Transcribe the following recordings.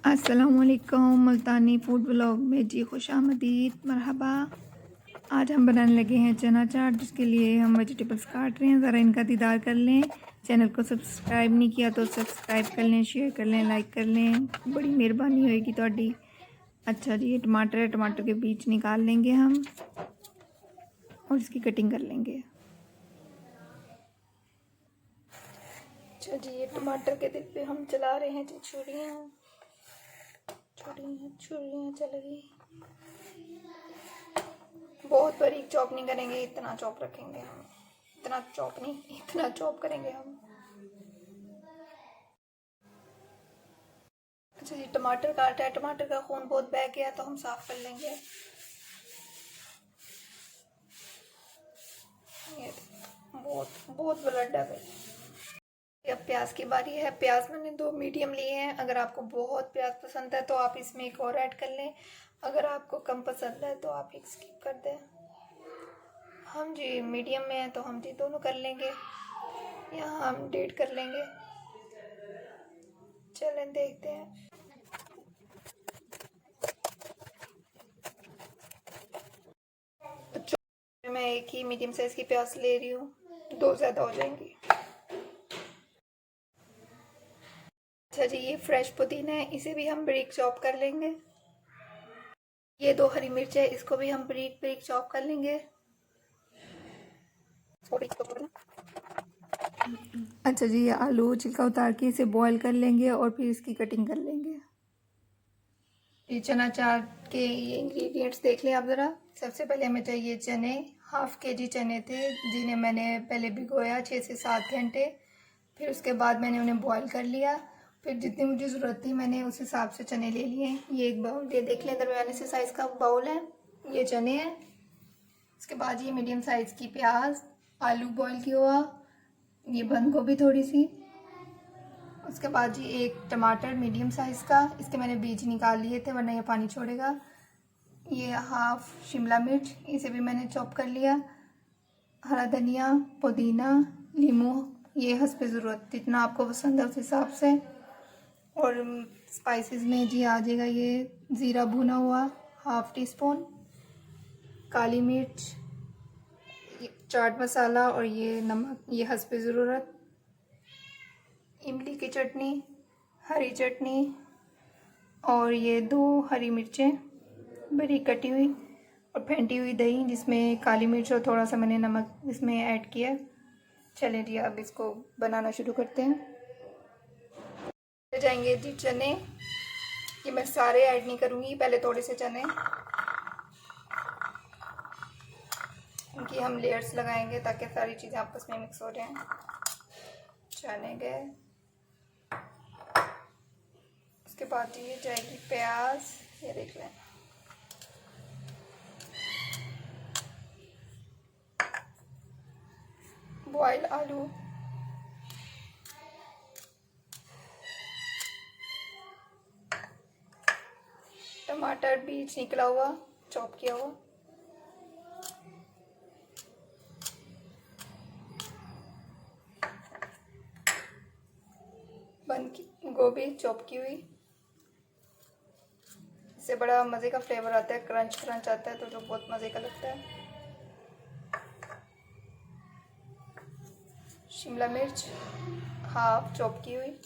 अस्सलामुअलैकुम मुल्तानी food blog में जी खुशामदीद मरहबा। आज हम बनाने लगे हैं चना चाट, जिसके लिए हम वेजिटेबल्स काट रहे हैं। ज़रा इनका दीदार कर लें। चैनल को सब्सक्राइब नहीं किया तो सब्सक्राइब कर लें, शेयर कर लें, लाइक कर लें, बड़ी मेहरबानी होएगी ਤੁਹਾਡੀ। अच्छा जी, ये टमाटर है, टमाटर के बीज निकाल लेंगे हम और इसकी कटिंग कर लेंगे। अच्छा जी, ये टमाटर के दिल पे हम चला रहे हैं जी छुरियाँ चल गई। बहुत बारीक चॉप नहीं करेंगे, इतना चॉप रखेंगे हम। इतना चॉप नहीं, इतना चॉप करेंगे हम। अच्छा जी, टमाटर काटा है, टमाटर का खून बहुत बह गया तो हम साफ कर लेंगे। ये बहुत बहुत ब्लड है भाई। अब प्याज की बारी है। प्याज मैंने 2 मीडियम लिए हैं। अगर आपको बहुत प्याज पसंद है तो आप इसमें एक और ऐड कर लें। अगर आपको कम पसंद है तो आप एक स्किप कर दें। हम जी मीडियम में है तो हम जी दोनों कर लेंगे। यहाँ हम 1.5 कर लेंगे। चलें देखते हैं। तो मैं एक ही मीडियम साइज की प्याज ले रही हूँ, 2 ज़्यादा हो जाएंगी। अच्छा जी, ये फ्रेश पुदीना है, इसे भी हम बारीक चॉप कर लेंगे। ये 2 हरी मिर्च है, इसको भी हम बारीक बारीक चॉप कर लेंगे। अच्छा जी, ये आलू छिलका उतार के इसे बॉईल कर लेंगे और फिर इसकी कटिंग कर लेंगे। ये चना चाट के ये इंग्रेडिएंट्स देख लें आप ज़रा। सबसे पहले हमें चाहिए चने। हाफ kg चने थे, जिन्हें मैंने पहले भिगोया 6 से 7 घंटे। फिर उसके बाद मैंने उन्हें बॉईल कर लिया। फिर जितनी मुझे ज़रूरत थी मैंने उस हिसाब से चने ले लिए। ये एक बाउल, ये देख लें, दरमियाने से साइज़ का बाउल है। ये चने हैं। उसके बाद ये मीडियम साइज़ की प्याज, आलू बॉईल किया हुआ, ये बंद गोभी थोड़ी सी। उसके बाद जी एक टमाटर मीडियम साइज़ का, इसके मैंने बीज निकाल लिए थे वरना ये पानी छोड़ेगा। ये हाफ शिमला मिर्च, इसे भी मैंने चॉप कर लिया। हरा धनिया, पुदीना, नींबू, ये हस्बे ज़रूरत, जितना आपको पसंद है उस हिसाब से। और स्पाइसेस में जी आ जाएगा ये ज़ीरा भुना हुआ हाफ टी स्पून, काली मिर्च, चाट मसाला और ये नमक, ये हस्बे ज़रूरत। इमली की चटनी, हरी चटनी और ये 2 हरी मिर्चें बारीक कटी हुई और फेंटी हुई दही, जिसमें काली मिर्च और थोड़ा सा मैंने नमक इसमें ऐड किया। चलिए जी, अब इसको बनाना शुरू करते हैं। जाएंगे जी चने, ये मैं सारे ऐड नहीं करूँगी, पहले थोड़े से चने, इनकी हम लेयर्स लगाएंगे ताकि सारी चीज़ें आपस में मिक्स हो जाएं। चने गए। उसके बाद ये जाएगी प्याज, ये देख लें। बॉयल आलू, टमाटर बीज निकला हुआ चॉप किया हुआ, बंद की गोभी चॉप की हुई। इससे बड़ा मज़े का फ्लेवर आता है, क्रंच क्रंच आता है तो जो बहुत मज़े का लगता है। शिमला मिर्च हाफ चॉप की हुई,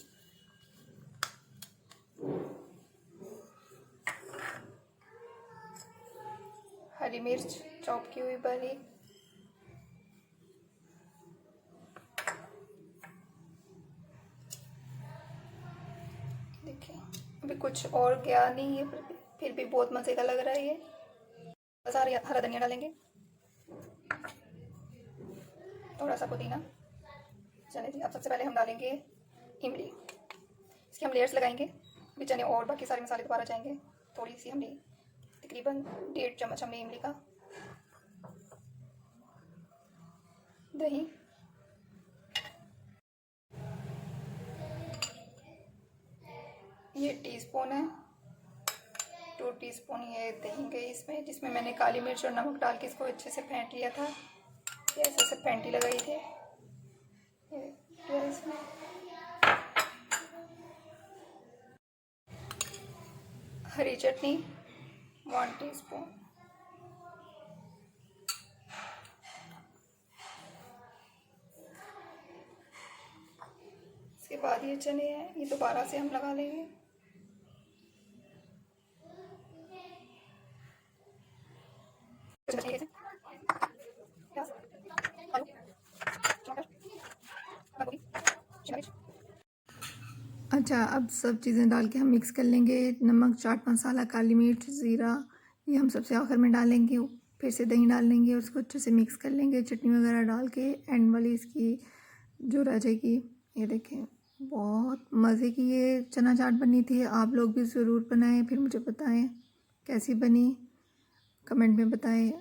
हरी मिर्च चॉप की हुई बारीक, देखिए अभी कुछ और गया नहीं है, फिर भी बहुत मज़े का लग रहा है ये। बस हरा धनिया डालेंगे, थोड़ा सा पुदीना। चलिए जी, अब सबसे पहले हम डालेंगे इमली, इसकी हम लेयर्स लगाएंगे। अभी चने और बाकी सारे मसाले दोबारा जाएंगे। थोड़ी सी हमने तकरीबन 1.5 चम्मच हमने इमली का, दही, ये टीस्पून है, 2 टीस्पून ये दही गई इसमें, जिसमें मैंने काली मिर्च और नमक डाल के इसको अच्छे से फेंट लिया था। ये ऐसे से फेंटी लगाई थी ये इसमें। हरी चटनी 1 टीस्पून, इसके बाद ये चने हैं, ये दोबारा से हम लगा लेंगे। अच्छा, अब सब चीज़ें डाल के हम मिक्स कर लेंगे। नमक, चाट मसाला, काली मिर्च, ज़ीरा ये हम सबसे आखिर में डालेंगे। फिर से दही डाल लेंगे और उसको अच्छे से मिक्स कर लेंगे। चटनी वगैरह डाल के एंड वाली इसकी जो रह जाएगी। ये देखें, बहुत मज़े की ये चना चाट बनी थी। आप लोग भी ज़रूर बनाएं, फिर मुझे बताएं कैसी बनी, कमेंट में बताएं।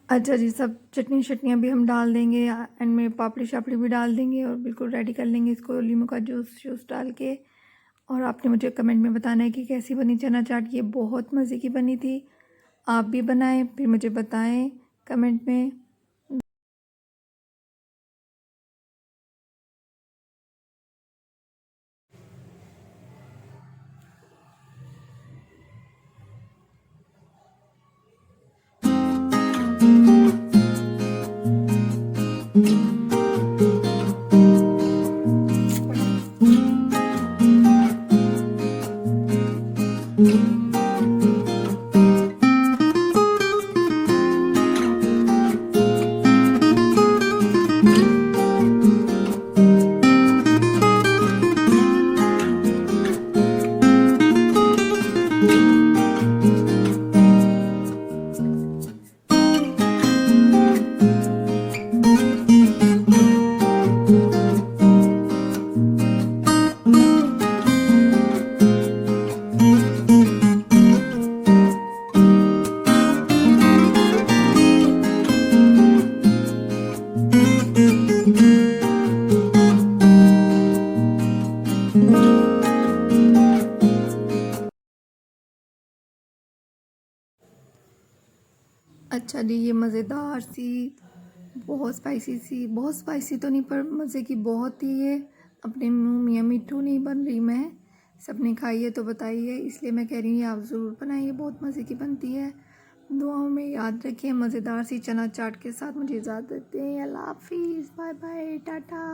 अच्छा जी, सब चटनी शटनियाँ भी हम डाल देंगे एंड में पापड़ी शापड़ी भी डाल देंगे और बिल्कुल रेडी कर लेंगे इसको नींबू का जूस शूस डाल के। और आपने मुझे कमेंट में बताना है कि कैसी बनी चना चाट। ये बहुत मज़े की बनी थी। आप भी बनाएं, फिर मुझे बताएं कमेंट में। अच्छा जी, ये मज़ेदार सी, बहुत स्पाइसी तो नहीं पर मज़े की बहुत ही है। अपने मुँह मियाँ मिट्ठू नहीं बन रही मैं। सबने खाई है तो बताइए, इसलिए मैं कह रही हूँ आप ज़रूर बनाइए, बहुत मज़े की बनती है। दुआओं में याद रखिए। मज़ेदार सी चना चाट के साथ मुझे इजाज़त दें। अल्लाह हाफिज़, बाय बाय, टाटा।